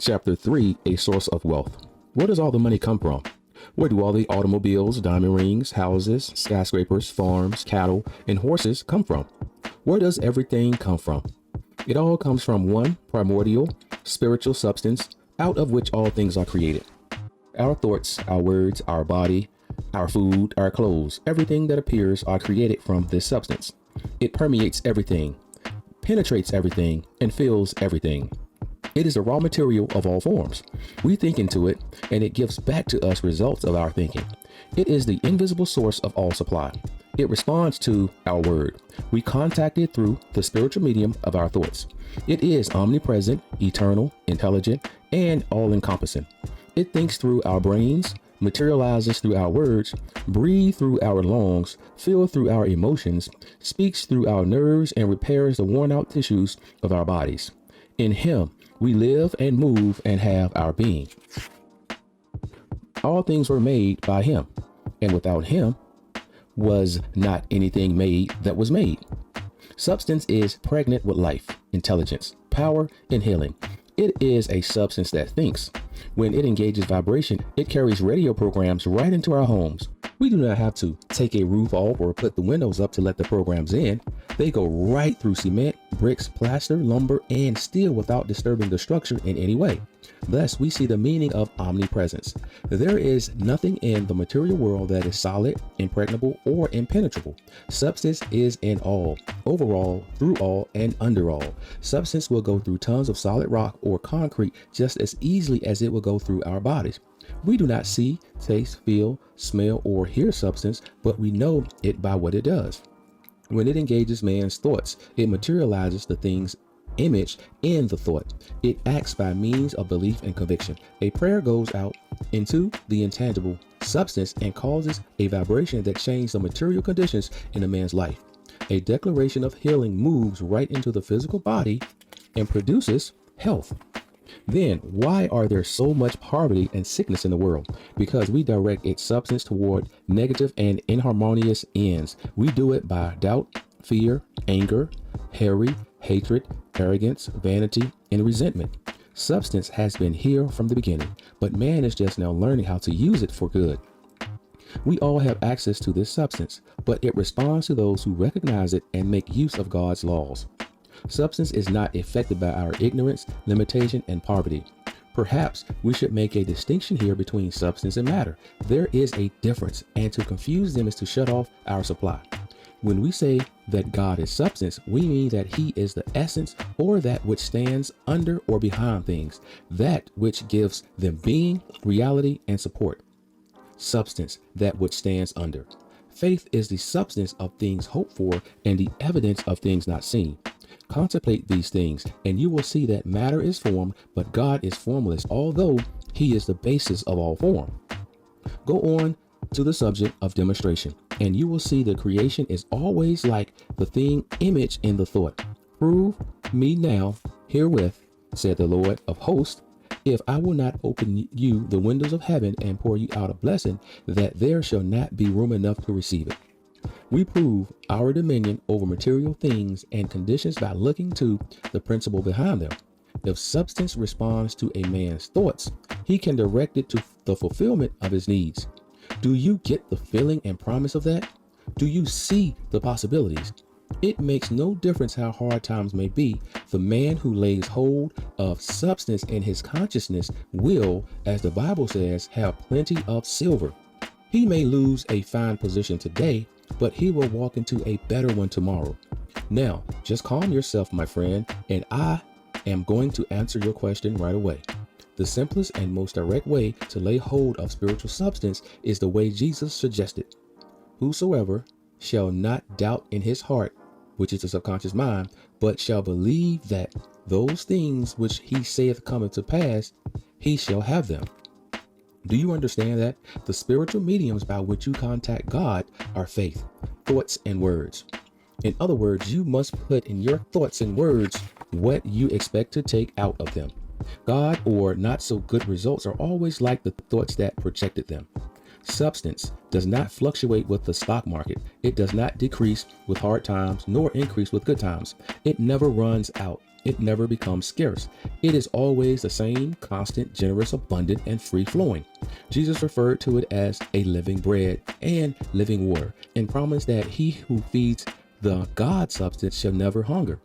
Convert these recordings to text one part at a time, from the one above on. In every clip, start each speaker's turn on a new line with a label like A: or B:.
A: Chapter 3, A Source of Wealth. Where does all the money come from? Where do all the automobiles, diamond rings, houses, skyscrapers, farms, cattle, and horses come from? Where does everything come from? It all comes from one primordial, spiritual substance out of which all things are created. Our thoughts, our words, our body, our food, our clothes, everything that appears are created from this substance. It permeates everything, penetrates everything, and fills everything. It is the raw material of all forms. We think into it, and it gives back to us results of our thinking. It is the invisible source of all supply. It responds to our word. We contact it through the spiritual medium of our thoughts. It is omnipresent, eternal, intelligent, and all-encompassing. It thinks through our brains, materializes through our words, breathes through our lungs, feels through our emotions, speaks through our nerves, and repairs the worn-out tissues of our bodies. In Him, we live and move and have our being. All things were made by Him, and without Him was not anything made that was made. Substance is pregnant with life, intelligence, power, and healing. It is a substance that thinks. When it engages vibration, it carries radio programs right into our homes. We do not have to take a roof off or put the windows up to let the programs in. They go right through cement, bricks, plaster, lumber, and steel without disturbing the structure in any way. Thus, we see the meaning of omnipresence. There is nothing in the material world that is solid, impregnable, or impenetrable. Substance is in all, overall, through all, and under all. Substance will go through tons of solid rock or concrete just as easily as it will go through our bodies. We do not see, taste, feel, smell, or hear substance, but we know it by what it does. When it engages man's thoughts, it materializes the things image in the thought. It acts by means of belief and conviction. A prayer goes out into the intangible substance and causes a vibration that changes the material conditions in a man's life. A declaration of healing moves right into the physical body and produces health. Then, why are there so much poverty and sickness in the world? Because we direct its substance toward negative and inharmonious ends. We do it by doubt, fear, anger, hurry, hatred, arrogance, vanity, and resentment. Substance has been here from the beginning, but man is just now learning how to use it for good. We all have access to this substance, but it responds to those who recognize it and make use of God's laws. Substance is not affected by our ignorance, limitation, and poverty. Perhaps we should make a distinction here between substance and matter. There is a difference, and to confuse them is to shut off our supply. When we say that God is substance, we mean that He is the essence or that which stands under or behind things, that which gives them being, reality, and support. Substance, that which stands under. Faith is the substance of things hoped for and the evidence of things not seen. Contemplate these things, and you will see that matter is formed, but God is formless, although He is the basis of all form. Go on to the subject of demonstration, and you will see the creation is always like the thing image in the thought. Prove me now herewith, said the Lord of hosts, if I will not open you the windows of heaven and pour you out a blessing, that there shall not be room enough to receive it. We prove our dominion over material things and conditions by looking to the principle behind them. If substance responds to a man's thoughts, he can direct it to the fulfillment of his needs. Do you get the feeling and promise of that? Do you see the possibilities? It makes no difference how hard times may be. The man who lays hold of substance in his consciousness will, as the Bible says, have plenty of silver. He may lose a fine position today, but he will walk into a better one tomorrow. Now, just calm yourself, my friend, and I am going to answer your question right away. The simplest and most direct way to lay hold of spiritual substance is the way Jesus suggested. Whosoever shall not doubt in his heart, which is the subconscious mind, but shall believe that those things which he saith cometh to pass, he shall have them. Do you understand that? The spiritual mediums by which you contact God are faith, thoughts, and words. In other words, you must put in your thoughts and words what you expect to take out of them. God or not so good results are always like the thoughts that projected them. Substance does not fluctuate with the stock market. It does not decrease with hard times nor increase with good times. It never runs out. It never becomes scarce. It is always the same, constant, generous, abundant, and free flowing. Jesus referred to it as a living bread and living water, and promised that he who feeds the God substance shall never hunger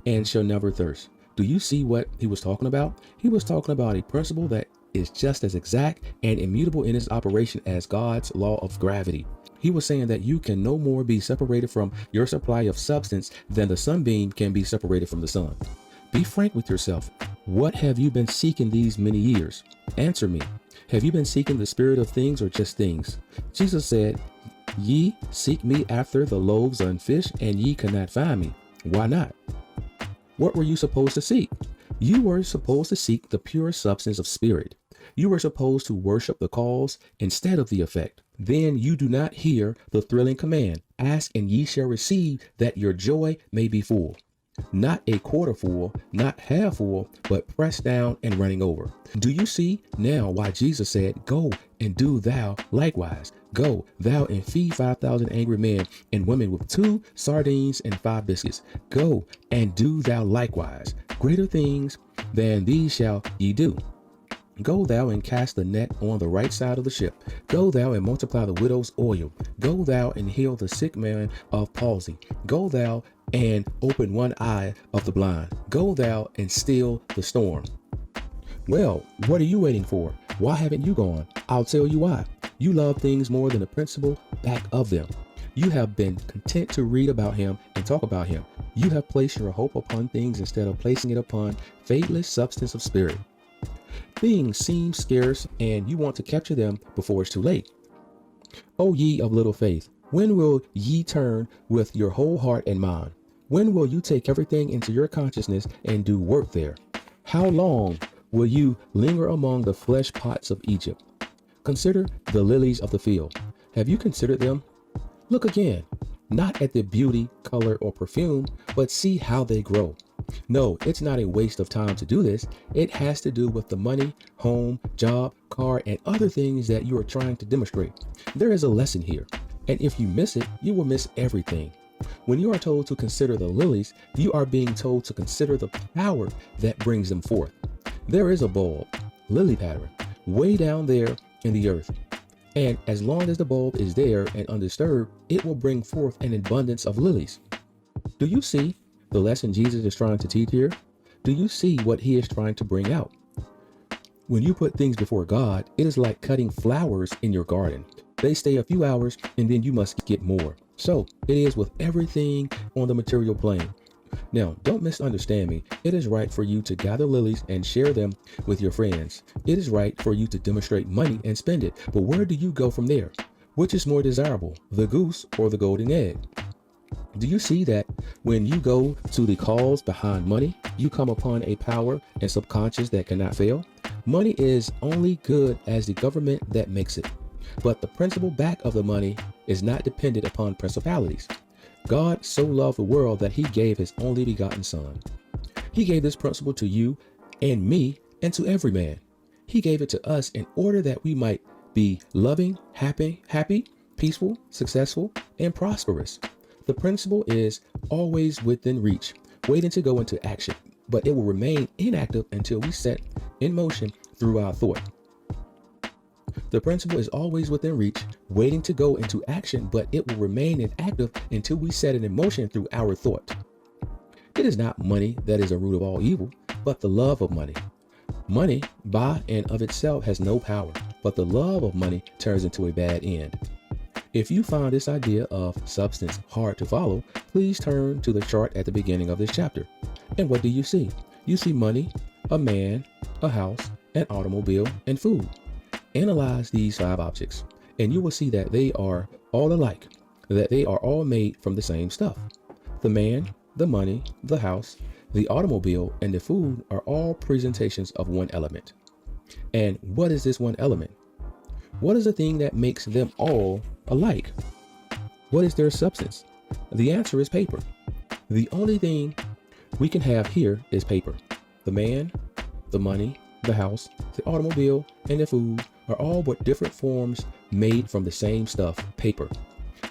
A: and shall never thirst. Do you see what he was talking about? He was talking about a principle that is just as exact and immutable in its operation as God's law of gravity. He was saying that you can no more be separated from your supply of substance than the sunbeam can be separated from the sun. Be frank with yourself. What have you been seeking these many years? Answer me. Have you been seeking the spirit of things or just things? Jesus said, "Ye seek me after the loaves and fish, and ye cannot find me." Why not? What were you supposed to seek? You were supposed to seek the pure substance of spirit. You were supposed to worship the cause instead of the effect. Then you do not hear the thrilling command, "Ask and ye shall receive, that your joy may be full." Not a quarter full, not half full, but pressed down and running over. Do you see now why Jesus said, "Go and do thou likewise"? Go thou and feed 5,000 angry men and women with 2 sardines and 5 biscuits. Go and do thou likewise. Greater things than these shall ye do. Go thou and cast the net on the right side of the ship. Go thou and multiply the widow's oil. Go thou and heal the sick man of palsy. Go thou and open one eye of the blind. Go thou and still the storm. Well, what are you waiting for? Why haven't you gone? I'll tell you why. You love things more than the principle back of them. You have been content to read about him and talk about him. You have placed your hope upon things instead of placing it upon fadeless substance of spirit. Things seem scarce and you want to capture them before it's too late. O ye of little faith, when will ye turn with your whole heart and mind? When will you take everything into your consciousness and do work there? How long will you linger among the flesh pots of Egypt? Consider the lilies of the field. Have you considered them? Look again, not at the beauty, color, or perfume, but see how they grow. No, it's not a waste of time to do this. It has to do with the money, home, job, car, and other things that you are trying to demonstrate. There is a lesson here, and if you miss it, you will miss everything. When you are told to consider the lilies, you are being told to consider the power that brings them forth. There is a bulb, lily pattern, way down there in the earth. And as long as the bulb is there and undisturbed, it will bring forth an abundance of lilies. Do you see the lesson Jesus is trying to teach here? Do you see what he is trying to bring out? When you put things before God, it is like cutting flowers in your garden. They stay a few hours and then you must get more. So it is with everything on the material plane. Now, don't misunderstand me. It is right for you to gather lilies and share them with your friends. It is right for you to demonstrate money and spend it. But where do you go from there? Which is more desirable, the goose or the golden egg? Do you see that when you go to the cause behind money, you come upon a power and subconscious that cannot fail? Money is only good as the government that makes it. But the principle back of the money is not dependent upon principalities. God so loved the world that he gave his only begotten son. He gave this principle to you and me and to every man. He gave it to us in order that we might be loving, happy, peaceful, successful, and prosperous. The principle is always within reach, waiting to go into action, but it will remain inactive until we set in motion through our thought. The principle is always within reach, waiting to go into action, but it will remain inactive until we set it in motion through our thought. It is not money that is the root of all evil, but the love of money. Money by and of itself has no power, but the love of money turns into a bad end. If you find this idea of substance hard to follow, please turn to the chart at the beginning of this chapter. And what do you see? You see money, a man, a house, an automobile, and food. Analyze these 5 objects, and you will see that they are all alike, that they are all made from the same stuff. The man, the money, the house, the automobile, and the food are all presentations of one element. And what is this one element? What is the thing that makes them all alike? What is their substance? The answer is paper. The only thing we can have here is paper. The man, the money, the house, the automobile, and the food are all but different forms made from the same stuff, paper.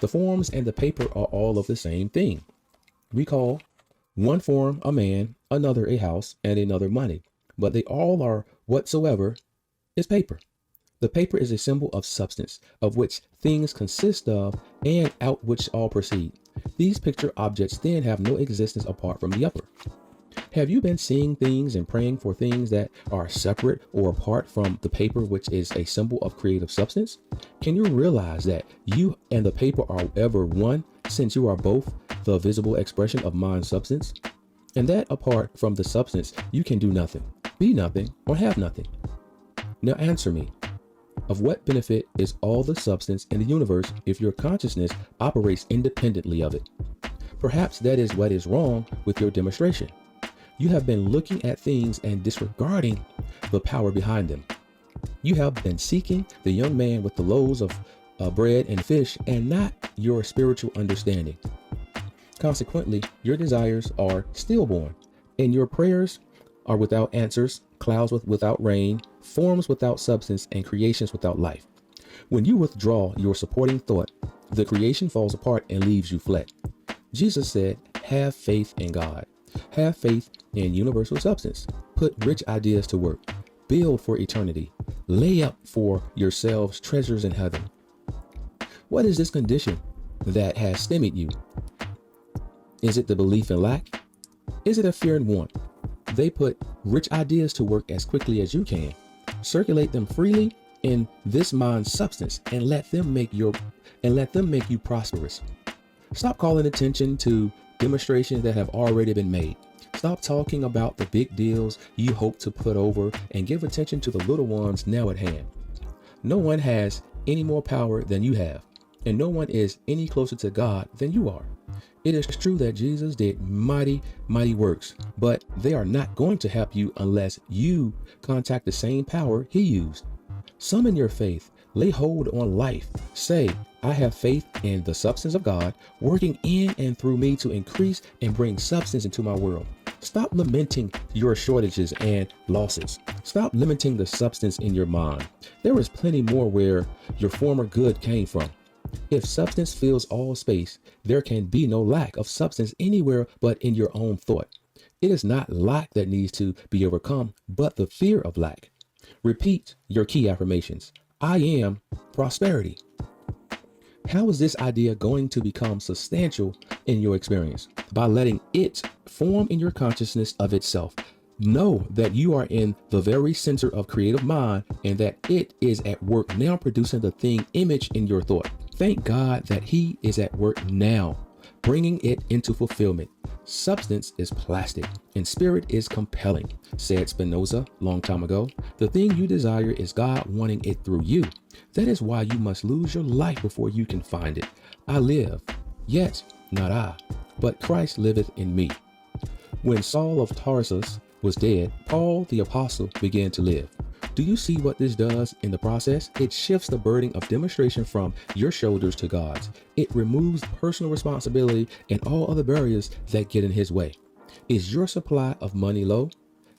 A: The forms and the paper are all of the same thing. We call one form a man another a house, and another money. But they all are whatsoever is paper. The paper is a symbol of substance, of which things consist of, and out which all proceed. These picture objects then have no existence apart from the upper. Have you been seeing things and praying for things that are separate or apart from the paper, which is a symbol of creative substance? Can you realize that you and the paper are ever one, since you are both the visible expression of mind substance? And that apart from the substance, you can do nothing, be nothing, or have nothing. Now answer me. Of what benefit is all the substance in the universe if your consciousness operates independently of it? Perhaps that is what is wrong with your demonstration. You have been looking at things and disregarding the power behind them. You have been seeking the young man with the loaves of bread and fish and not your spiritual understanding. Consequently, your desires are stillborn, and your prayers are without answers, clouds without rain, forms without substance, and creations without life. When you withdraw your supporting thought, the creation falls apart and leaves you flat. Jesus said, have faith in God. Have faith in universal substance. Put rich ideas to work. Build for eternity. Lay up for yourselves treasures in heaven. What is this condition that has stymied you? Is it the belief in lack? Is it a fear and want? They put rich ideas to work as quickly as you can. Circulate them freely in this mind substance and let them make you prosperous. Stop calling attention to demonstrations that have already been made. Stop talking about the big deals you hope to put over and give attention to the little ones now at hand. No one has any more power than you have, and no one is any closer to God than you are. It is true that Jesus did mighty works, but they are not going to help you unless you contact the same power he used. Summon your faith. Lay hold on life. Say, I have faith in the substance of God working in and through me to increase and bring substance into my world. Stop lamenting your shortages and losses. Stop limiting the substance in your mind. There is plenty more where your former good came from. If substance fills all space, there can be no lack of substance anywhere but in your own thought. It is not lack that needs to be overcome, but the fear of lack. Repeat your key affirmations. I am prosperity. How is this idea going to become substantial in your experience? By letting it form in your consciousness of itself. Know that you are in the very center of creative mind and that it is at work now producing the thing image in your thought. Thank God that he is at work now, bringing it into fulfillment. Substance is plastic and spirit is compelling, said Spinoza long time ago. The thing you desire is God wanting it through you. That is why you must lose your life before you can find it. I live, yet not I, but Christ liveth in me. When Saul of Tarsus was dead, Paul the apostle began to live. Do you see what this does in the process? It shifts the burden of demonstration from your shoulders to God's. It removes personal responsibility and all other barriers that get in his way. Is your supply of money low?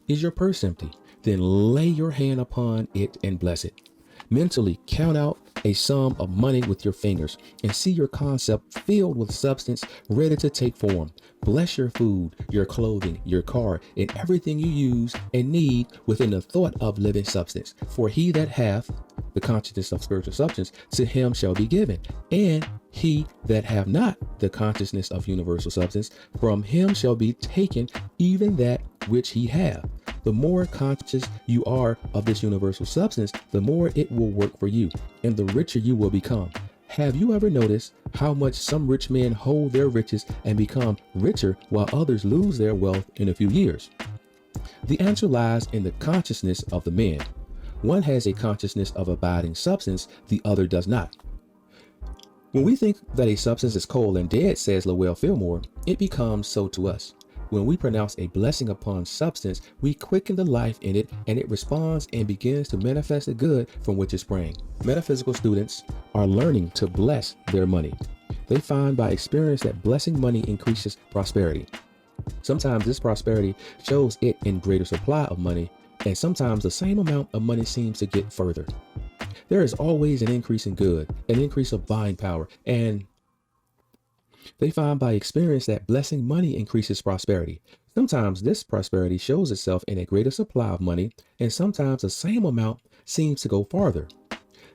A: Is your purse empty? Then lay your hand upon it and bless it. Mentally count out a sum of money with your fingers and see your concept filled with substance ready to take form. Bless your food, your clothing, your car, and everything you use and need within the thought of living substance. For he that hath the consciousness of spiritual substance, to him shall be given. And he that have not the consciousness of universal substance, from him shall be taken even that which he hath. The more conscious you are of this universal substance, the more it will work for you, and the richer you will become. Have you ever noticed how much some rich men hold their riches and become richer while others lose their wealth in a few years? The answer lies in the consciousness of the man. One has a consciousness of abiding substance, the other does not. When we think that a substance is cold and dead, says Lowell Fillmore, it becomes so to us. When we pronounce a blessing upon substance, we quicken the life in it and it responds and begins to manifest the good from which it sprang. Metaphysical students are learning to bless their money. They find by experience that blessing money increases prosperity. Sometimes this prosperity shows it in greater supply of money, and sometimes the same amount of money seems to get further. There is always an increase in good, an increase of buying power, and they find by experience that blessing money increases prosperity. Sometimes this prosperity shows itself in a greater supply of money, and sometimes the same amount seems to go farther.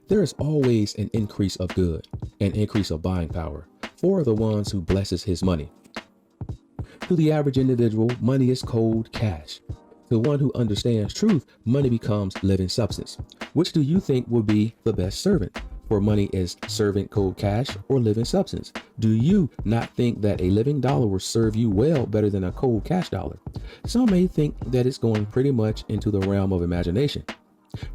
A: There is always an increase of good, an increase of buying power for the ones who blesses his money. To the average individual, money is cold cash. To one who understands truth, money becomes living substance. Which do you think will be the best servant? For money is servant cold cash or living substance. Do you not think that a living dollar will serve you well better than a cold cash dollar? Some may think that it's going pretty much into the realm of imagination.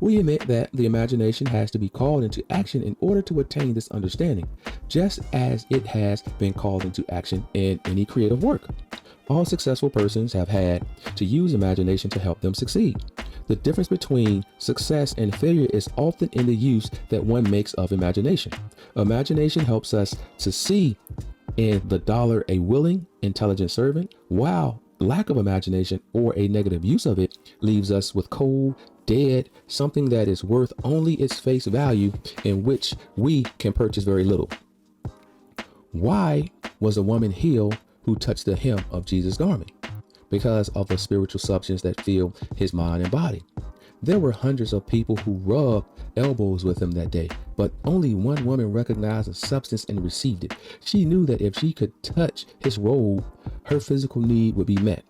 A: We admit that the imagination has to be called into action in order to attain this understanding, just as it has been called into action in any creative work. All successful persons have had to use imagination to help them succeed. The difference between success and failure is often in the use that one makes of imagination. Imagination helps us to see in the dollar a willing, intelligent servant, while lack of imagination or a negative use of it leaves us with cold, dead, something that is worth only its face value, in which we can purchase very little. Why was a woman healed who touched the hem of Jesus' garment? Because of the spiritual substance that filled his mind and body. There were hundreds of people who rubbed elbows with him that day, but only one woman recognized the substance and received it. She knew that if she could touch his robe, her physical need would be met.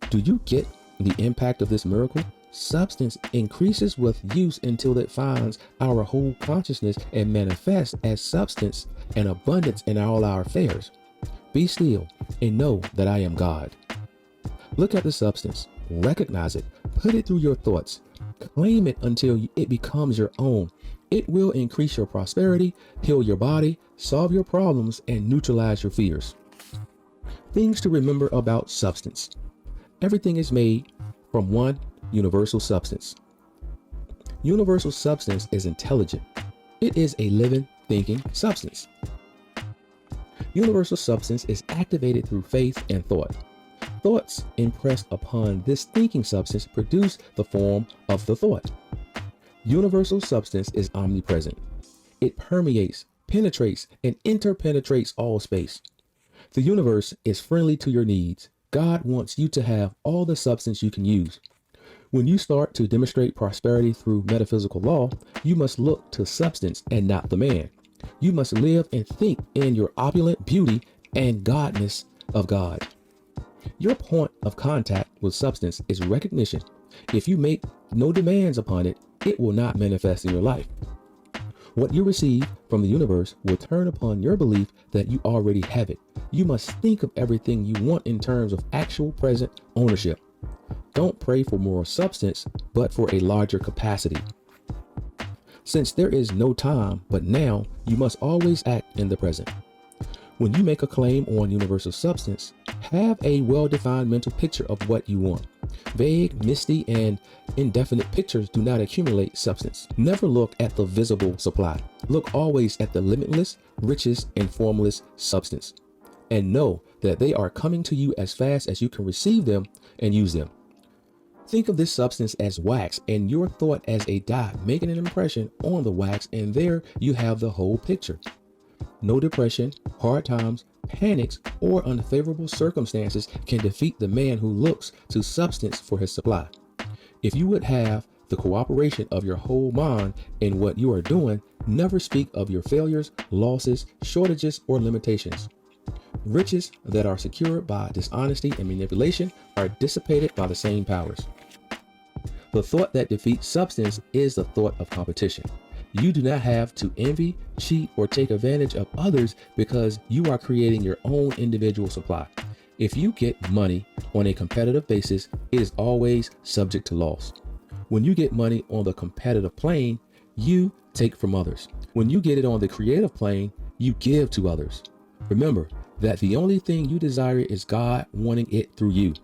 A: Do you get the impact of this miracle? Substance increases with use until it finds our whole consciousness and manifests as substance and abundance in all our affairs. Be still and know that I am God. Look at the substance, recognize it, put it through your thoughts, claim it until it becomes your own. It will increase your prosperity, heal your body, solve your problems, and neutralize your fears. Things to remember about substance. Everything is made from one universal substance. Universal substance is intelligent. It is a living, thinking substance. Universal substance is activated through faith and thought. Thoughts impressed upon this thinking substance produce the form of the thought. Universal substance is omnipresent. It permeates, penetrates, and interpenetrates all space. The universe is friendly to your needs. God wants you to have all the substance you can use. When you start to demonstrate prosperity through metaphysical law, you must look to substance and not the man. You must live and think in your opulent beauty and godness of God. Your point of contact with substance is recognition. If you make no demands upon it, it will not manifest in your life. What you receive from the universe will turn upon your belief that you already have it. You must think of everything you want in terms of actual present ownership. Don't pray for more substance, but for a larger capacity. Since there is no time but now, you must always act in the present. When you make a claim on universal substance, have a well-defined mental picture of what you want. Vague, misty, and indefinite pictures do not accumulate substance. Never look at the visible supply. Look always at the limitless, richest, and formless substance. And know that they are coming to you as fast as you can receive them and use them. Think of this substance as wax and your thought as a dot making an impression on the wax, and there you have the whole picture. No depression, hard times, panics, or unfavorable circumstances can defeat the man who looks to substance for his supply. If you would have the cooperation of your whole mind in what you are doing, never speak of your failures, losses, shortages, or limitations. Riches that are secured by dishonesty and manipulation are dissipated by the same powers. The thought that defeats substance is the thought of competition. You do not have to envy, cheat, or take advantage of others because you are creating your own individual supply. If you get money on a competitive basis, it is always subject to loss. When you get money on the competitive plane, you take from others. When you get it on the creative plane, you give to others. Remember that the only thing you desire is God wanting it through you.